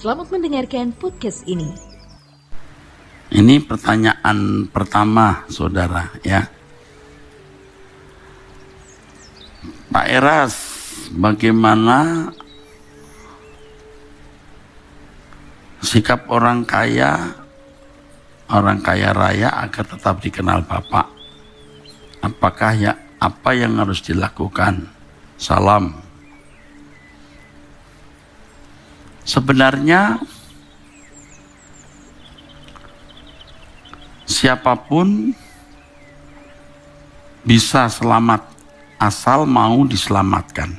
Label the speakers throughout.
Speaker 1: Selamat mendengarkan podcast ini.
Speaker 2: Ini pertanyaan pertama, saudara, ya. Pak Eras, bagaimana sikap orang kaya raya agar tetap dikenal Bapak? Apakah apa yang harus dilakukan? Salam. Sebenarnya siapapun bisa selamat asal mau diselamatkan.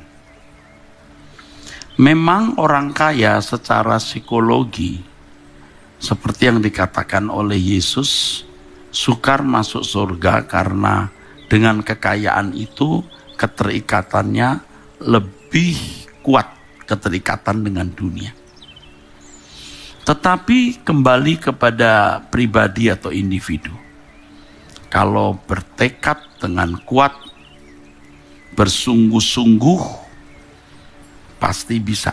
Speaker 2: Memang orang kaya secara psikologi, seperti yang dikatakan oleh Yesus, sukar masuk surga karena dengan kekayaan itu keterikatannya lebih kuat, keterikatan dengan dunia. Tetapi kembali kepada pribadi atau individu. Kalau bertekad dengan kuat, bersungguh-sungguh, pasti bisa.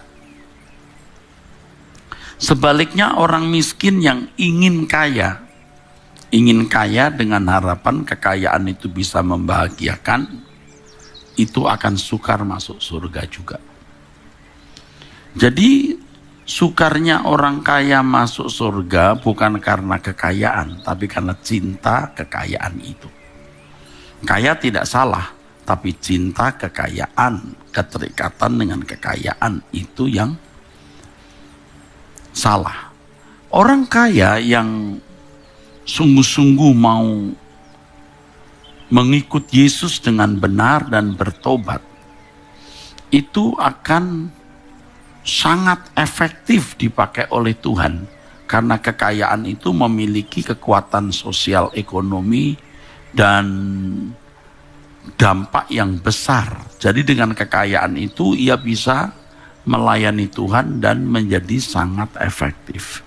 Speaker 2: Sebaliknya orang miskin yang ingin kaya dengan harapan kekayaan itu bisa membahagiakan, itu akan sukar masuk surga juga. Jadi sukarnya orang kaya masuk surga bukan karena kekayaan, tapi karena cinta kekayaan itu. Kaya tidak salah, tapi cinta kekayaan, keterikatan dengan kekayaan itu yang salah. Orang kaya yang sungguh-sungguh mau mengikut Yesus dengan benar dan bertobat, itu akan sangat efektif dipakai oleh Tuhan, karena kekayaan itu memiliki kekuatan sosial ekonomi dan dampak yang besar. Jadi dengan kekayaan itu ia bisa melayani Tuhan dan menjadi sangat efektif.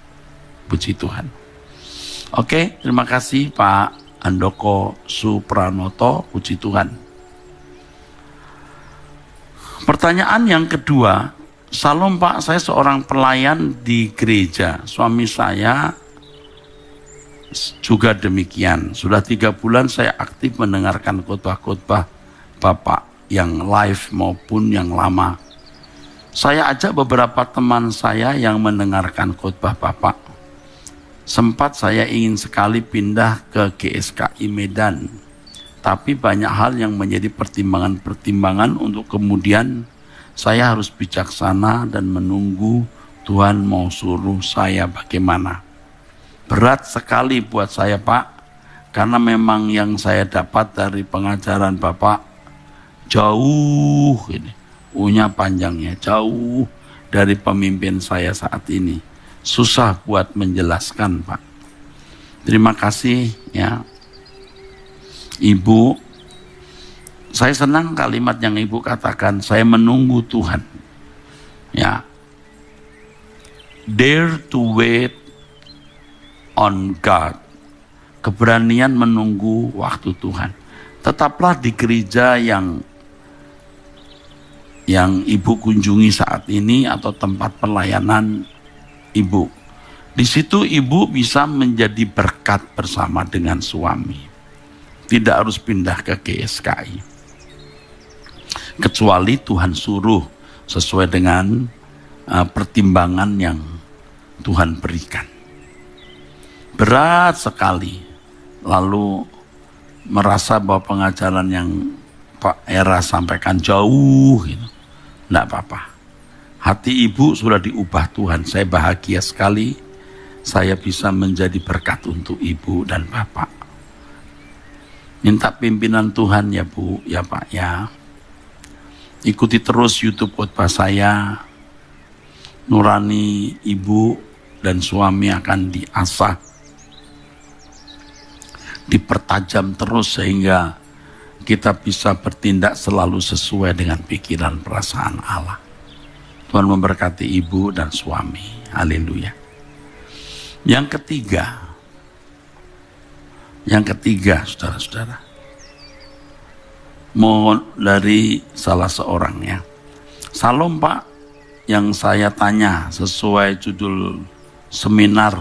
Speaker 2: Puji Tuhan. Oke, terima kasih Pak Andoko Supranoto. Puji Tuhan. Pertanyaan yang kedua, Salam Pak, saya seorang pelayan di gereja. Suami saya juga demikian. Sudah 3 bulan saya aktif mendengarkan khotbah-khotbah Bapak yang live maupun yang lama. Saya ajak beberapa teman saya yang mendengarkan khotbah Bapak. Sempat saya ingin sekali pindah ke GSKI Medan. Tapi banyak hal yang menjadi pertimbangan-pertimbangan untuk kemudian saya harus bijaksana dan menunggu Tuhan mau suruh saya bagaimana. Berat sekali buat saya Pak, karena memang yang saya dapat dari pengajaran Bapak jauh ini, U-nya panjangnya, jauh dari pemimpin saya saat ini. Susah buat menjelaskan Pak. Terima kasih ya Ibu. Saya senang kalimat yang Ibu katakan, saya menunggu Tuhan. Ya. Dare to wait on God. Keberanian menunggu waktu Tuhan. Tetaplah di gereja yang Ibu kunjungi saat ini atau tempat pelayanan Ibu. Di situ Ibu bisa menjadi berkat bersama dengan suami. Tidak harus pindah ke GSKI. Kecuali Tuhan suruh sesuai dengan pertimbangan yang Tuhan berikan. Berat sekali lalu merasa bahwa pengajaran yang Pak Era sampaikan jauh gitu. Enggak apa-apa. Hati Ibu sudah diubah Tuhan. Saya bahagia sekali saya bisa menjadi berkat untuk Ibu dan Bapak. Minta pimpinan Tuhan ya Bu, ya Pak ya. Ikuti terus YouTube khotbah saya. Nurani Ibu dan suami akan diasah, dipertajam terus sehingga kita bisa bertindak selalu sesuai dengan pikiran perasaan Allah. Tuhan memberkati Ibu dan suami. Haleluya. Yang ketiga, saudara-saudara, mohon dari salah seorang ya. Salam Pak, yang saya tanya sesuai judul seminar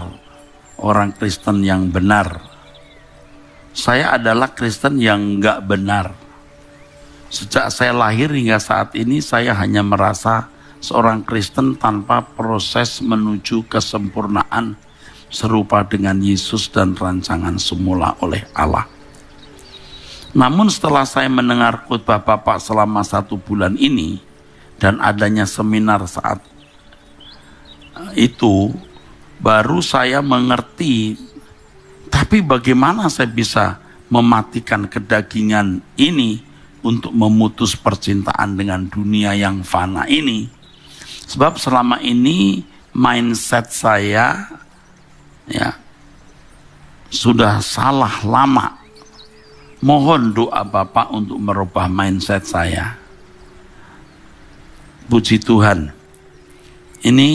Speaker 2: orang Kristen yang benar. Saya adalah Kristen yang enggak benar. Sejak saya lahir hingga saat ini saya hanya merasa seorang Kristen tanpa proses menuju kesempurnaan serupa dengan Yesus dan rancangan semula oleh Allah. Namun setelah saya mendengar khotbah Bapak selama 1 bulan ini dan adanya seminar saat itu, baru saya mengerti, tapi bagaimana saya bisa mematikan kedagingan ini untuk memutus percintaan dengan dunia yang fana ini. Sebab selama ini mindset saya ya sudah salah lama. Mohon doa Bapak untuk merubah mindset saya. Puji Tuhan. Ini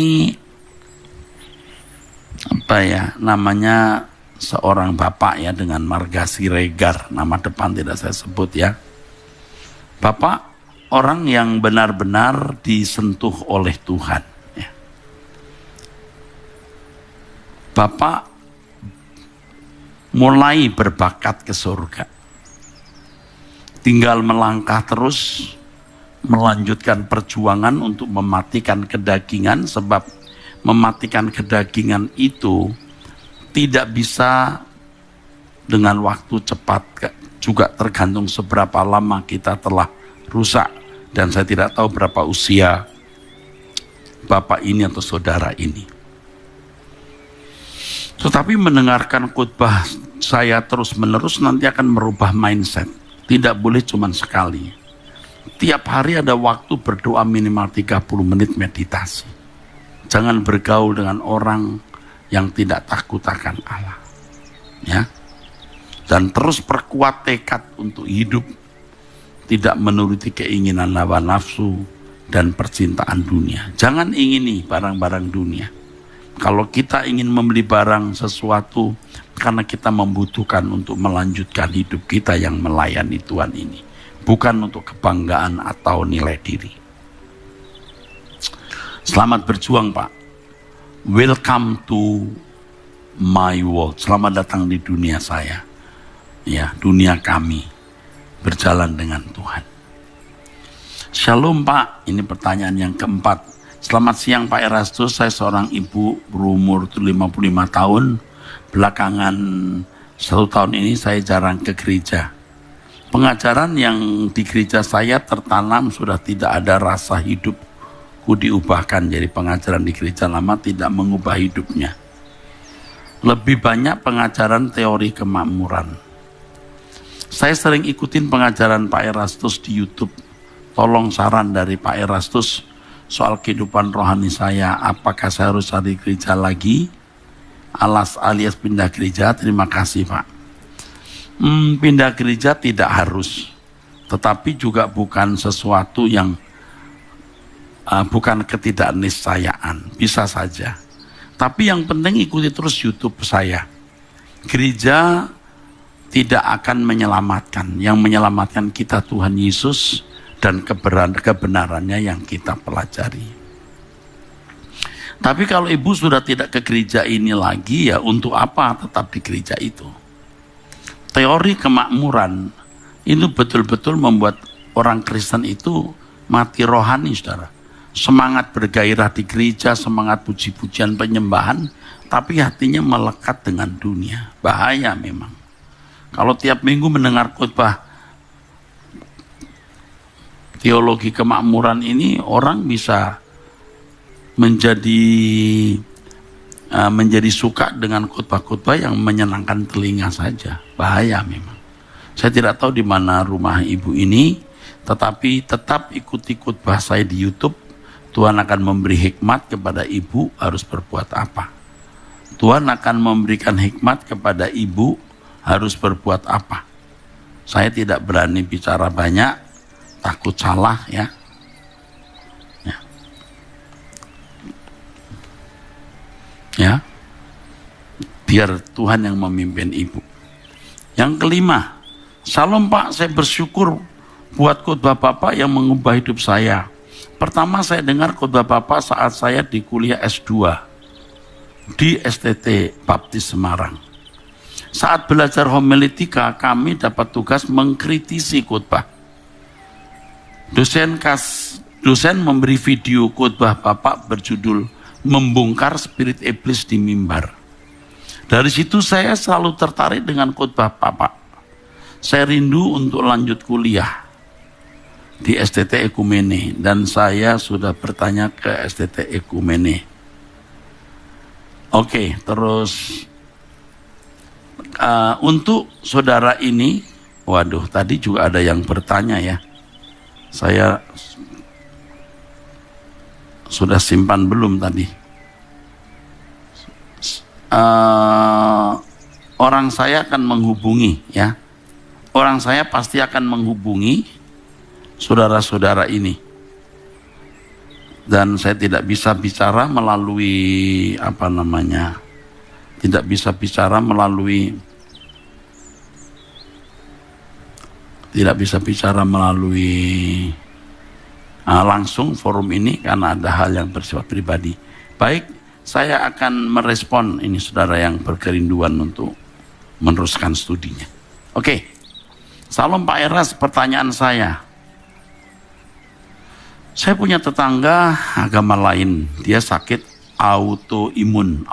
Speaker 2: apa ya namanya, seorang bapak ya dengan marga Siregar, nama depan tidak saya sebut ya. Bapak orang yang benar-benar disentuh oleh Tuhan ya. Bapak mulai berbakat ke surga, tinggal melangkah terus melanjutkan perjuangan untuk mematikan kedagingan, sebab mematikan kedagingan itu tidak bisa dengan waktu cepat, juga tergantung seberapa lama kita telah rusak. Dan saya tidak tahu berapa usia bapak ini atau saudara ini. Tetapi mendengarkan khotbah saya terus menerus nanti akan merubah mindset. Tidak boleh cuma sekali. Tiap hari ada waktu berdoa minimal 30 menit meditasi. Jangan bergaul dengan orang yang tidak takut akan Allah. Ya. Dan terus perkuat tekad untuk hidup tidak menuruti keinginan hawa nafsu dan percintaan dunia. Jangan ingini barang-barang dunia. Kalau kita ingin membeli barang sesuatu karena kita membutuhkan untuk melanjutkan hidup kita yang melayani Tuhan ini, bukan untuk kebanggaan atau nilai diri. Selamat berjuang Pak. Welcome to my world. Selamat datang di dunia saya. Ya, dunia kami berjalan dengan Tuhan. Shalom Pak. Ini pertanyaan yang keempat. Selamat siang Pak Erastus. Saya seorang ibu berumur 55 tahun. Belakangan 1 tahun ini saya jarang ke gereja. Pengajaran yang di gereja saya tertanam sudah tidak ada rasa hidupku diubahkan. Jadi pengajaran di gereja lama tidak mengubah hidupnya. Lebih banyak pengajaran teori kemakmuran. Saya sering ikutin pengajaran Pak Erastus di YouTube. Tolong saran dari Pak Erastus soal kehidupan rohani saya. Apakah saya harus cari gereja lagi? Alias pindah gereja? Terima kasih Pak. Pindah gereja tidak harus, tetapi juga bukan sesuatu yang bukan ketidakniscayaan, bisa saja. Tapi yang penting ikuti terus YouTube saya. Gereja tidak akan menyelamatkan, yang menyelamatkan kita Tuhan Yesus dan kebenarannya yang kita pelajari. Tapi kalau ibu sudah tidak ke gereja ini lagi, ya untuk apa tetap di gereja itu? Teori kemakmuran itu betul-betul membuat orang Kristen itu mati rohani, saudara. Semangat bergairah di gereja, semangat puji-pujian penyembahan, tapi hatinya melekat dengan dunia. Bahaya memang. Kalau tiap minggu mendengar khotbah teologi kemakmuran ini, orang bisa menjadi suka dengan khotbah-khotbah yang menyenangkan telinga saja. Bahaya memang. Saya tidak tahu di mana rumah ibu ini, tetapi tetap ikuti khotbah saya di YouTube. Tuhan akan memberi hikmat kepada ibu harus berbuat apa. Tuhan akan memberikan hikmat kepada ibu harus berbuat apa. Saya tidak berani bicara banyak, takut salah ya. Ya, biar Tuhan yang memimpin ibu. Yang kelima, Shalom Pak, saya bersyukur buat khotbah Bapak yang mengubah hidup saya. Pertama saya dengar khotbah Bapak saat saya di kuliah S2 di STT Baptis Semarang. Saat belajar homiletika, kami dapat tugas mengkritisi khotbah. Dosen memberi video khotbah Bapak berjudul Membongkar Spirit Iblis di Mimbar. Dari situ saya selalu tertarik dengan khotbah Bapak. Saya rindu untuk lanjut kuliah di STT Ekumene dan saya sudah bertanya ke STT Ekumene. Oke, terus untuk saudara ini, waduh tadi juga ada yang bertanya ya. Saya sudah simpan belum tadi? Orang saya akan menghubungi ya. Orang saya pasti akan menghubungi saudara-saudara ini. Dan saya tidak bisa bicara melalui langsung forum ini karena ada hal yang bersifat pribadi. Baik, saya akan merespon ini saudara yang berkerinduan untuk meneruskan studinya. Oke. Salam Pak Eras, pertanyaan saya. Saya punya tetangga agama lain, dia sakit autoimun,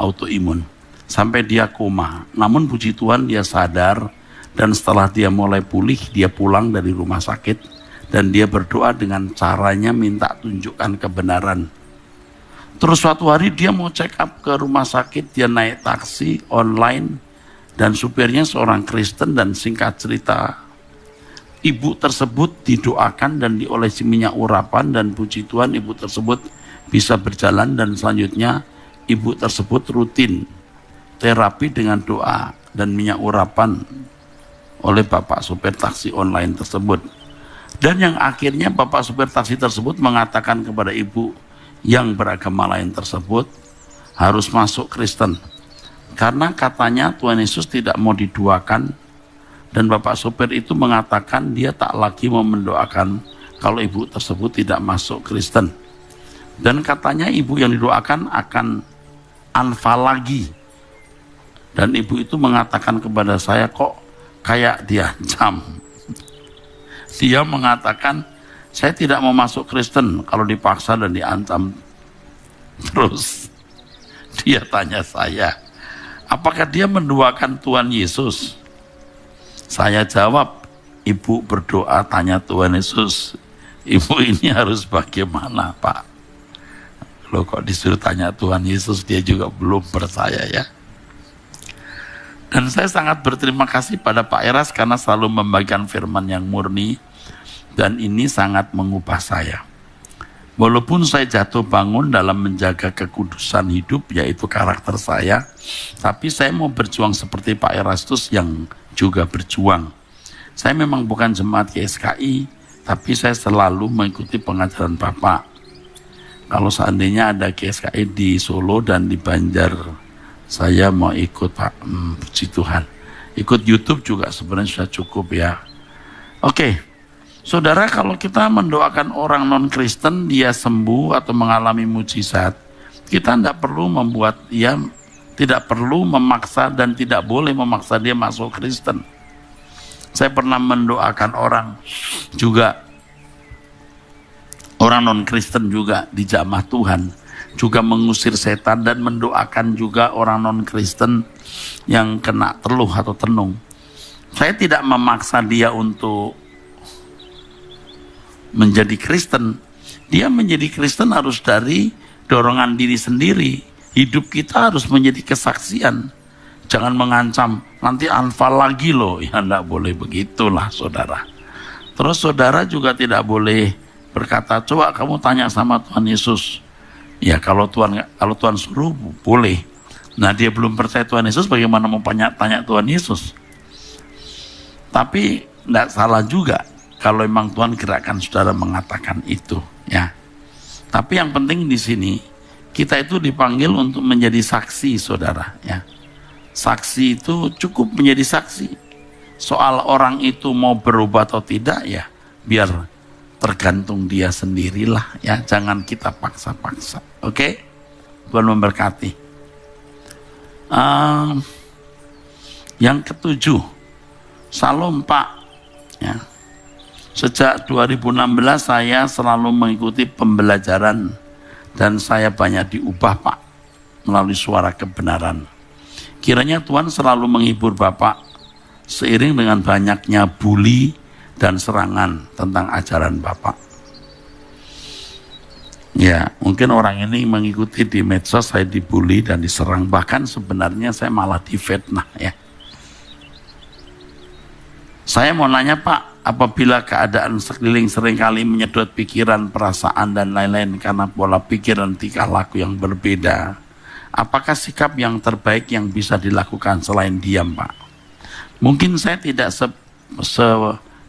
Speaker 2: sampai dia koma. Namun puji Tuhan dia sadar, dan setelah dia mulai pulih, dia pulang dari rumah sakit, dan dia berdoa dengan caranya minta tunjukkan kebenaran. Terus suatu hari dia mau check up ke rumah sakit, dia naik taksi online, dan supirnya seorang Kristen, dan singkat cerita, ibu tersebut didoakan dan diolesi minyak urapan, dan puji Tuhan ibu tersebut bisa berjalan, dan selanjutnya ibu tersebut rutin terapi dengan doa dan minyak urapan oleh bapak supir taksi online tersebut. Dan yang akhirnya bapak supir taksi tersebut mengatakan kepada ibu yang beragama lain tersebut harus masuk Kristen, karena katanya Tuhan Yesus tidak mau diduakan. Dan bapak sopir itu mengatakan dia tak lagi mau mendoakan kalau ibu tersebut tidak masuk Kristen. Dan katanya ibu yang didoakan akan anfal lagi. Dan ibu itu mengatakan kepada saya, kok kayak diancam. Dia mengatakan, saya tidak mau masuk Kristen kalau dipaksa dan diancam. Terus dia tanya saya, apakah dia mendoakan Tuhan Yesus? Saya jawab, ibu berdoa tanya Tuhan Yesus, ibu ini harus bagaimana Pak? Loh kok disuruh tanya Tuhan Yesus, dia juga belum percaya ya. Dan saya sangat berterima kasih pada Pak Eras karena selalu membagikan firman yang murni, dan ini sangat mengubah saya. Walaupun saya jatuh bangun dalam menjaga kekudusan hidup, yaitu karakter saya, tapi saya mau berjuang seperti Pak Erastus yang juga berjuang. Saya memang bukan jemaat GSKI, tapi saya selalu mengikuti pengajaran Bapak. Kalau seandainya ada GSKI di Solo dan di Banjar, saya mau ikut Pak. Puji Tuhan. Ikut YouTube juga sebenarnya sudah cukup ya. Oke, saudara, kalau kita mendoakan orang non-Kristen dia sembuh atau mengalami mujizat, kita tidak perlu tidak perlu memaksa dan tidak boleh memaksa dia masuk Kristen. Saya pernah mendoakan orang non-Kristen juga di jamaah Tuhan, juga mengusir setan, dan mendoakan juga orang non-Kristen yang kena teluh atau tenung. Saya tidak memaksa dia untuk menjadi Kristen. Dia menjadi Kristen harus dari dorongan diri sendiri. Hidup kita harus menjadi kesaksian. Jangan mengancam, nanti anfal lagi loh. Ya enggak boleh begitulah saudara. Terus saudara juga tidak boleh berkata, coba kamu tanya sama Tuhan Yesus. Ya kalau Tuhan suruh boleh. Nah dia belum percaya Tuhan Yesus, bagaimana mau tanya Tuhan Yesus? Tapi enggak salah juga kalau memang Tuhan gerakkan saudara mengatakan itu ya. Tapi yang penting di sini, kita itu dipanggil untuk menjadi saksi saudara ya. Saksi itu cukup menjadi saksi. Soal orang itu mau berubah atau tidak ya biar tergantung dia sendirilah ya, jangan kita paksa-paksa. Oke? Tuhan memberkati. Yang ketujuh, Salam Pak ya. Sejak 2016 saya selalu mengikuti pembelajaran dan saya banyak diubah Pak melalui suara kebenaran. Kiranya Tuhan selalu menghibur Bapak seiring dengan banyaknya bully dan serangan tentang ajaran Bapak. Ya, mungkin orang ini mengikuti di medsos, saya dibully dan diserang, bahkan sebenarnya saya malah difitnah ya. Saya mau nanya Pak, apabila keadaan sekeliling seringkali menyedot pikiran, perasaan dan lain-lain karena pola pikir dan tingkah laku yang berbeda, apakah sikap yang terbaik yang bisa dilakukan selain diam Pak? Mungkin saya tidak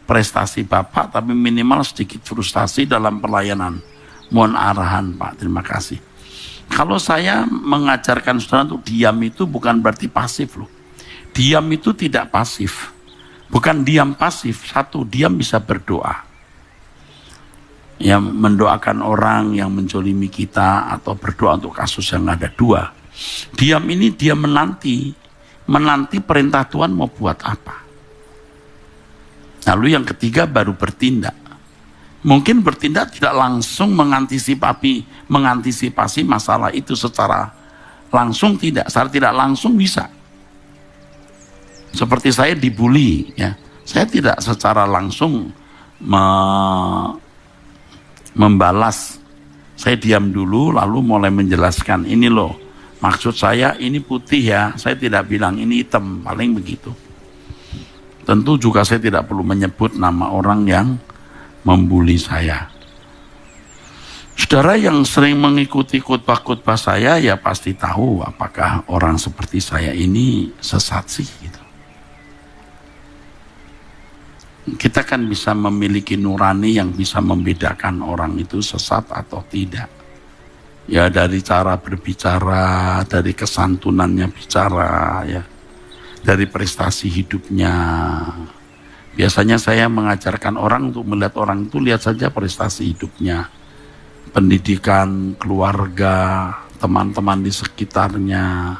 Speaker 2: prestasi Bapak, tapi minimal sedikit frustasi dalam pelayanan. Mohon arahan Pak, terima kasih. Kalau saya mengajarkan saudara untuk diam itu bukan berarti pasif loh. Diam itu tidak pasif. Bukan diam pasif, satu, diam bisa berdoa. Yang mendoakan orang yang menjolimi kita atau berdoa untuk kasus yang ada. Dua, diam ini dia menanti perintah Tuhan mau buat apa. Lalu yang ketiga baru bertindak. Mungkin bertindak tidak langsung mengantisipasi masalah itu secara langsung, tidak. Secara tidak langsung bisa. Seperti saya dibully, ya. Saya tidak secara langsung membalas. Saya diam dulu lalu mulai menjelaskan, ini loh, maksud saya ini putih ya, saya tidak bilang ini hitam, paling begitu. Tentu juga saya tidak perlu menyebut nama orang yang membuli saya. Saudara yang sering mengikuti khotbah-khotbah saya ya pasti tahu apakah orang seperti saya ini sesat sih gitu. Kita kan bisa memiliki nurani yang bisa membedakan orang itu sesat atau tidak. Ya dari cara berbicara, dari kesantunannya bicara ya. Dari prestasi hidupnya. Biasanya saya mengajarkan orang untuk melihat orang itu, lihat saja prestasi hidupnya, pendidikan, keluarga, teman-teman di sekitarnya,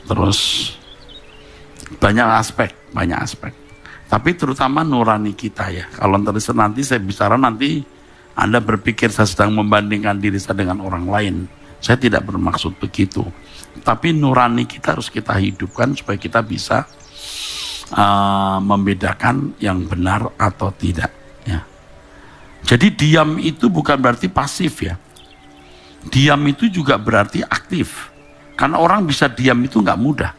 Speaker 2: terus banyak aspek. Tapi terutama nurani kita ya. Kalau nanti saya bicara nanti Anda berpikir saya sedang membandingkan diri saya dengan orang lain. Saya tidak bermaksud begitu. Tapi nurani kita harus kita hidupkan supaya kita bisa membedakan yang benar atau tidak. Ya. Jadi diam itu bukan berarti pasif ya. Diam itu juga berarti aktif. Karena orang bisa diam itu nggak mudah.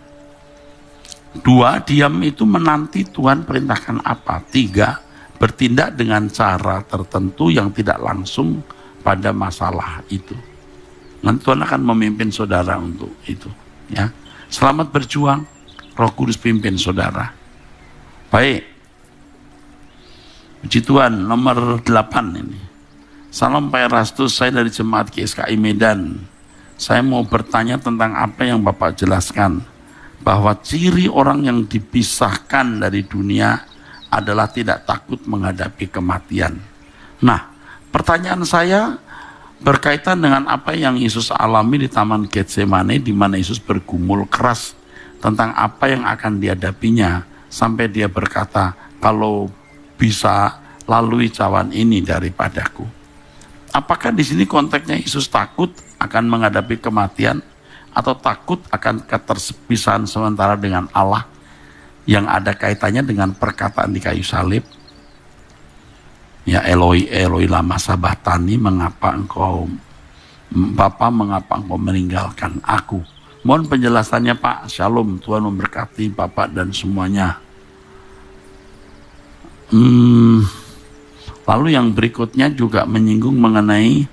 Speaker 2: Dua, diam itu menanti Tuhan perintahkan apa. Tiga, bertindak dengan cara tertentu yang tidak langsung pada masalah itu. Nanti Tuhan akan memimpin saudara untuk itu. Ya, selamat berjuang. Roh Kudus pimpin saudara. Baik. Puji Tuhan, nomor 8 ini. Salam Pak Erastus, saya dari Jemaat GSKI Medan. Saya mau bertanya tentang apa yang Bapak jelaskan. Bahwa ciri orang yang dipisahkan dari dunia adalah tidak takut menghadapi kematian. Nah, pertanyaan saya berkaitan dengan apa yang Yesus alami di Taman Getsemane, di mana Yesus bergumul keras tentang apa yang akan dihadapinya sampai dia berkata, kalau bisa lalui cawan ini daripadaku. Apakah di sini konteksnya Yesus takut akan menghadapi kematian atau takut akan keterpisahan sementara dengan Allah yang ada kaitannya dengan perkataan di kayu salib? Ya Eloi, Eloi lama sabatani, mengapa engkau meninggalkan aku? Mohon penjelasannya Pak. Shalom, Tuhan memberkati Bapak dan semuanya. Lalu yang berikutnya juga menyinggung mengenai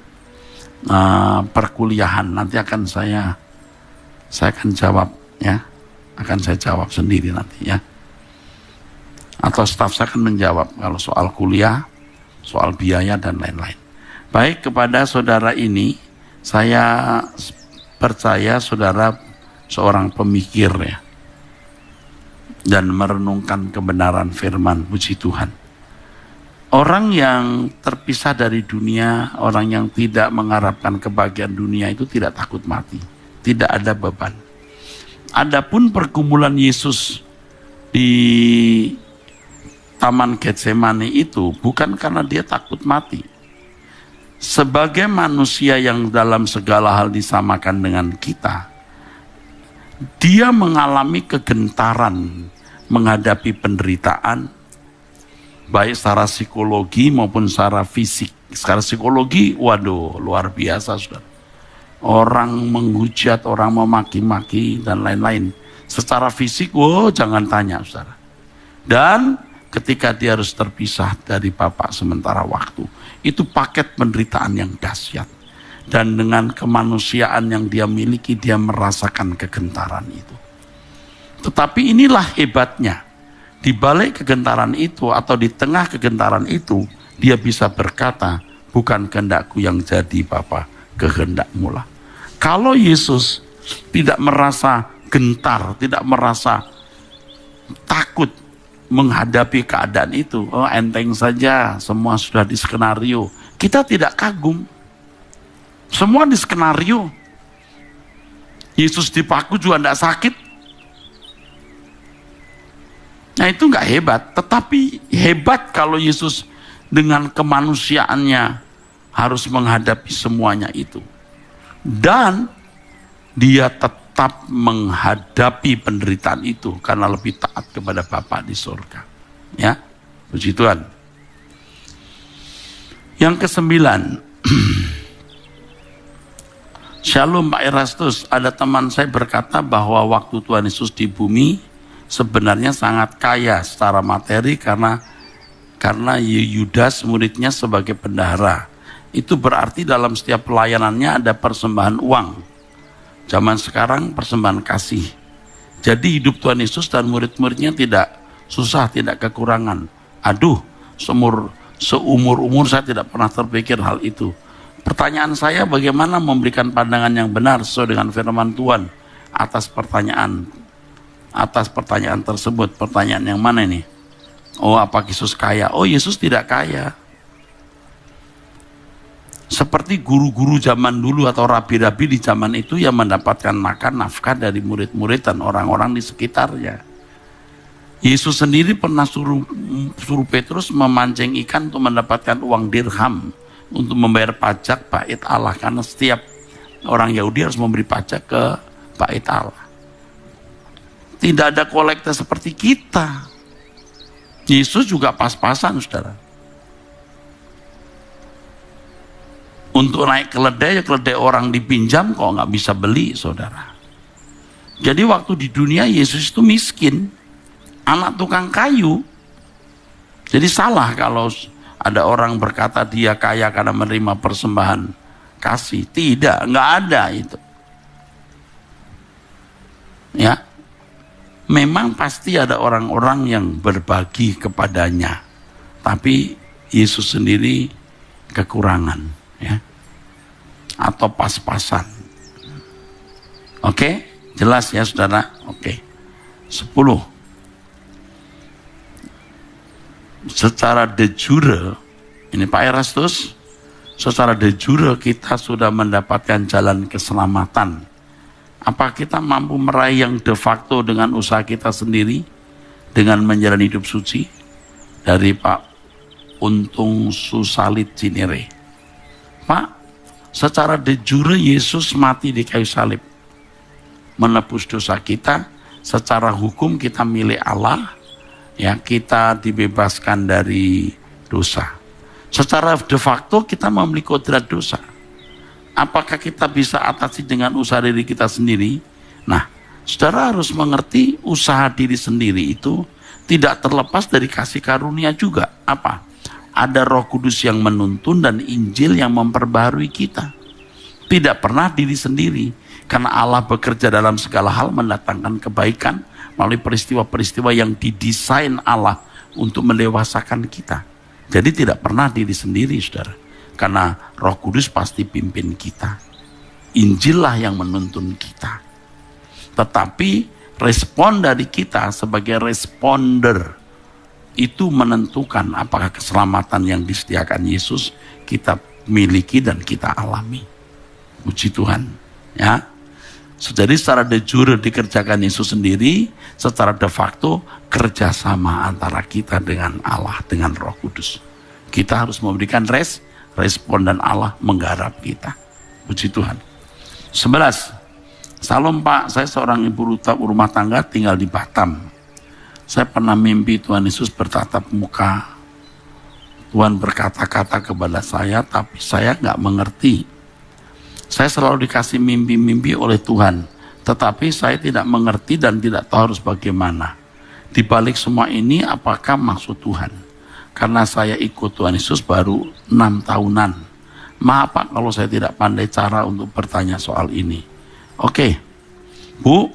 Speaker 2: perkuliahan. Nanti akan saya akan jawab ya. Akan saya jawab sendiri nanti ya. Atau staf saya akan menjawab kalau soal kuliah, soal biaya dan lain-lain. Baik, kepada saudara ini, saya percaya saudara seorang pemikir ya, dan merenungkan kebenaran firman. Puji Tuhan. Orang yang terpisah dari dunia, orang yang tidak mengharapkan kebahagiaan dunia itu tidak takut mati, tidak ada beban. Adapun pergumulan Yesus di Taman Getsemani itu bukan karena dia takut mati. Sebagai manusia yang dalam segala hal disamakan dengan kita, dia mengalami kegentaran menghadapi penderitaan, baik secara psikologi maupun secara fisik. Secara psikologi, waduh, luar biasa, saudara. Orang menghujat, orang memaki-maki, dan lain-lain. Secara fisik, jangan tanya, saudara. Dan ketika dia harus terpisah dari Bapa sementara waktu, itu paket penderitaan yang dahsyat. Dan dengan kemanusiaan yang dia miliki, dia merasakan kegentaran itu. Tetapi inilah hebatnya. Di balik kegentaran itu atau di tengah kegentaran itu, dia bisa berkata, bukan kehendakku yang jadi Bapa, kehendakmu lah. Kalau Yesus tidak merasa gentar, tidak merasa takut menghadapi keadaan itu, enteng saja, semua sudah di skenario. Kita tidak kagum. Semua di skenario. Yesus dipaku juga tidak sakit. Nah itu nggak hebat, tetapi hebat kalau Yesus dengan kemanusiaannya harus menghadapi semuanya itu. Dan dia tetap menghadapi penderitaan itu karena lebih taat kepada Bapa di surga. Ya, puji Tuhan. Yang ke-9, Shalom Pak Erastus, ada teman saya berkata bahwa waktu Tuhan Yesus di bumi sebenarnya sangat kaya secara materi karena Yudas muridnya sebagai bendahara. Itu berarti dalam setiap pelayanannya ada persembahan uang. Zaman sekarang persembahan kasih. Jadi hidup Tuhan Yesus dan murid-muridnya tidak susah, tidak kekurangan. Aduh, seumur-umur saya tidak pernah terpikir hal itu. Pertanyaan saya, bagaimana memberikan pandangan yang benar sesuai dengan firman Tuhan atas pertanyaan tersebut. Pertanyaan yang mana ini? Oh, apa Yesus kaya? Oh, Yesus tidak kaya. Seperti guru-guru zaman dulu atau rabi-rabi di zaman itu yang mendapatkan makan nafkah dari murid-murid dan orang-orang di sekitarnya. Yesus sendiri pernah suruh Petrus memancing ikan untuk mendapatkan uang dirham untuk membayar pajak bait Allah, karena setiap orang Yahudi harus memberi pajak ke bait Allah. Tidak ada kolektor seperti kita. Yesus juga pas-pasan, saudara. Untuk naik keledai, keledai orang dipinjam kok nggak bisa beli, saudara. Jadi waktu di dunia Yesus itu miskin, anak tukang kayu. Jadi salah kalau ada orang berkata dia kaya karena menerima persembahan kasih. Tidak, nggak ada itu. Ya, memang pasti ada orang-orang yang berbagi kepadanya, tapi Yesus sendiri kekurangan, ya, atau pas-pasan. Oke, jelas ya saudara. Oke. 10. Secara de jure, ini Pak Erastus, secara de jure kita sudah mendapatkan jalan keselamatan. Apa kita mampu meraih yang de facto dengan usaha kita sendiri, dengan menjalani hidup suci? Dari Pak Untung Susalit Cinere. Pak, secara de jure Yesus mati di kayu salib, menebus dosa kita. Secara hukum kita milik Allah, ya, kita dibebaskan dari dosa. Secara de facto kita memiliki kodrat dosa. Apakah kita bisa atasi dengan usaha diri kita sendiri? Nah, saudara harus mengerti usaha diri sendiri itu tidak terlepas dari kasih karunia juga. Apa? Ada Roh Kudus yang menuntun dan Injil yang memperbaharui kita. Tidak pernah diri sendiri, karena Allah bekerja dalam segala hal mendatangkan kebaikan melalui peristiwa-peristiwa yang didesain Allah untuk mendewasakan kita. Jadi tidak pernah diri sendiri, saudara. Karena Roh Kudus pasti pimpin kita. Injillah yang menuntun kita. Tetapi respon dari kita sebagai responder itu menentukan apakah keselamatan yang disediakan Yesus kita miliki dan kita alami. Puji Tuhan. Ya. Jadi secara de jure dikerjakan Yesus sendiri, secara de facto kerjasama antara kita dengan Allah, dengan Roh Kudus. Kita harus memberikan respon dan Allah menggarap kita. Puji Tuhan. 11. Salam Pak, saya seorang ibu rumah tangga tinggal di Batam. Saya pernah mimpi Tuhan Yesus bertatap muka. Tuhan berkata-kata kepada saya, tapi saya nggak mengerti. Saya selalu dikasih mimpi-mimpi oleh Tuhan, tetapi saya tidak mengerti dan tidak tahu harus bagaimana. Di balik semua ini, apakah maksud Tuhan? Karena saya ikut Tuhan Yesus baru 6 tahunan. Maaf Pak kalau saya tidak pandai cara untuk bertanya soal ini. Oke, Bu,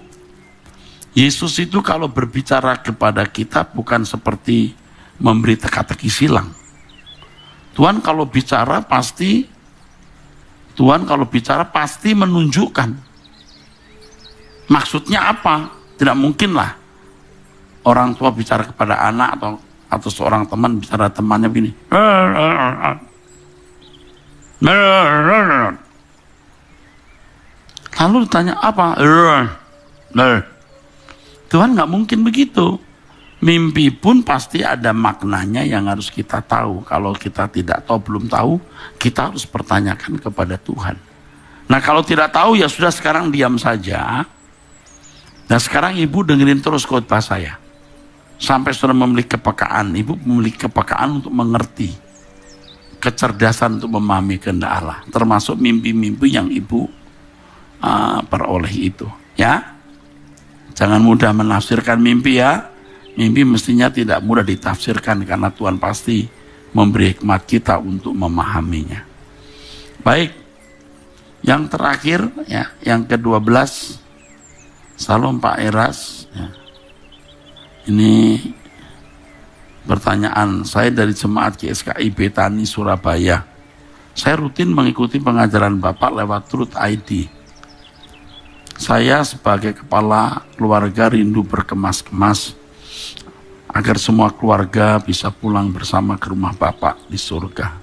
Speaker 2: Yesus itu kalau berbicara kepada kita bukan seperti memberi teka-teki silang. Tuhan kalau bicara pasti menunjukkan. Maksudnya apa? Tidak mungkinlah orang tua bicara kepada anak atau seorang teman bicara temannya begini. Lalu ditanya apa? Tuhan nggak mungkin begitu. Mimpi pun pasti ada maknanya yang harus kita tahu. Kalau kita tidak tahu, belum tahu, kita harus pertanyakan kepada Tuhan. Nah kalau tidak tahu ya sudah sekarang diam saja. Nah sekarang ibu dengerin terus khotbah saya. Sampai sudah memiliki kepekaan. Ibu memiliki kepekaan untuk mengerti. Kecerdasan untuk memahami kehendak Allah. Termasuk mimpi-mimpi yang ibu peroleh itu, ya. Jangan mudah menafsirkan mimpi ya. Mimpi mestinya tidak mudah ditafsirkan karena Tuhan pasti memberi hikmat kita untuk memahaminya. Baik, yang terakhir ya, yang ke-12, Salam Pak Eras. Ya. Ini pertanyaan saya dari Jemaat GSKI Betani Surabaya. Saya rutin mengikuti pengajaran Bapak lewat Truth ID. Saya sebagai kepala keluarga rindu berkemas-kemas agar semua keluarga bisa pulang bersama ke rumah Bapak di surga.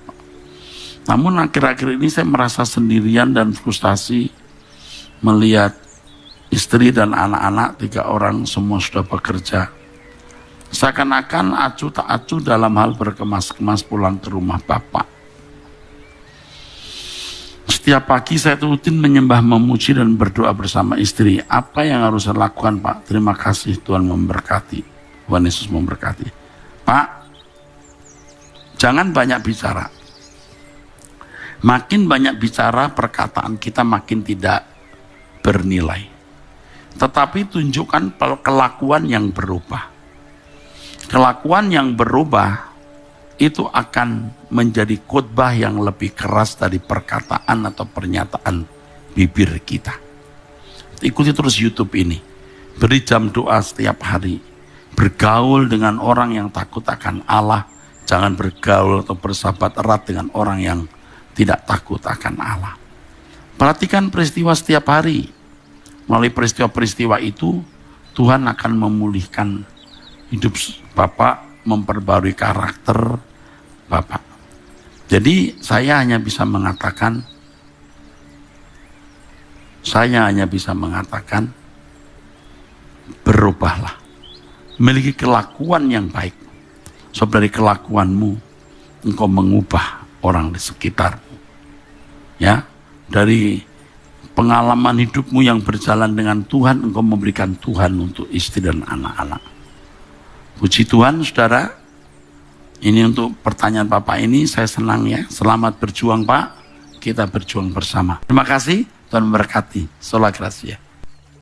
Speaker 2: Namun akhir-akhir ini saya merasa sendirian dan frustasi melihat istri dan anak-anak 3 orang semua sudah bekerja. Seakan-akan acuh tak acuh dalam hal berkemas-kemas pulang ke rumah Bapak. Setiap pagi saya rutin menyembah, memuji dan berdoa bersama istri. Apa yang harus saya lakukan Pak? Terima kasih, Tuhan memberkati. Tuhan Yesus memberkati. Pak, jangan banyak bicara. Makin banyak bicara, perkataan kita makin tidak bernilai. Tetapi tunjukkan kelakuan yang berubah. Kelakuan yang berubah itu akan menjadi khotbah yang lebih keras dari perkataan atau pernyataan bibir kita. Ikuti terus YouTube ini. Beri jam doa setiap hari. Bergaul dengan orang yang takut akan Allah. Jangan bergaul atau bersahabat erat dengan orang yang tidak takut akan Allah. Perhatikan peristiwa setiap hari. Melalui peristiwa-peristiwa itu, Tuhan akan memulihkan hidup Bapak, memperbarui karakter Bapak. Jadi saya hanya bisa mengatakan berubahlah. Memiliki kelakuan yang baik. Sebab dari kelakuanmu engkau mengubah orang di sekitarmu. Ya, dari pengalaman hidupmu yang berjalan dengan Tuhan, engkau memberikan Tuhan untuk istri dan anak-anak. Puji Tuhan, saudara. Ini untuk pertanyaan Bapak ini, saya senang ya. Selamat berjuang Pak, kita berjuang bersama. Terima kasih, Tuhan memberkati. Sola Gracia.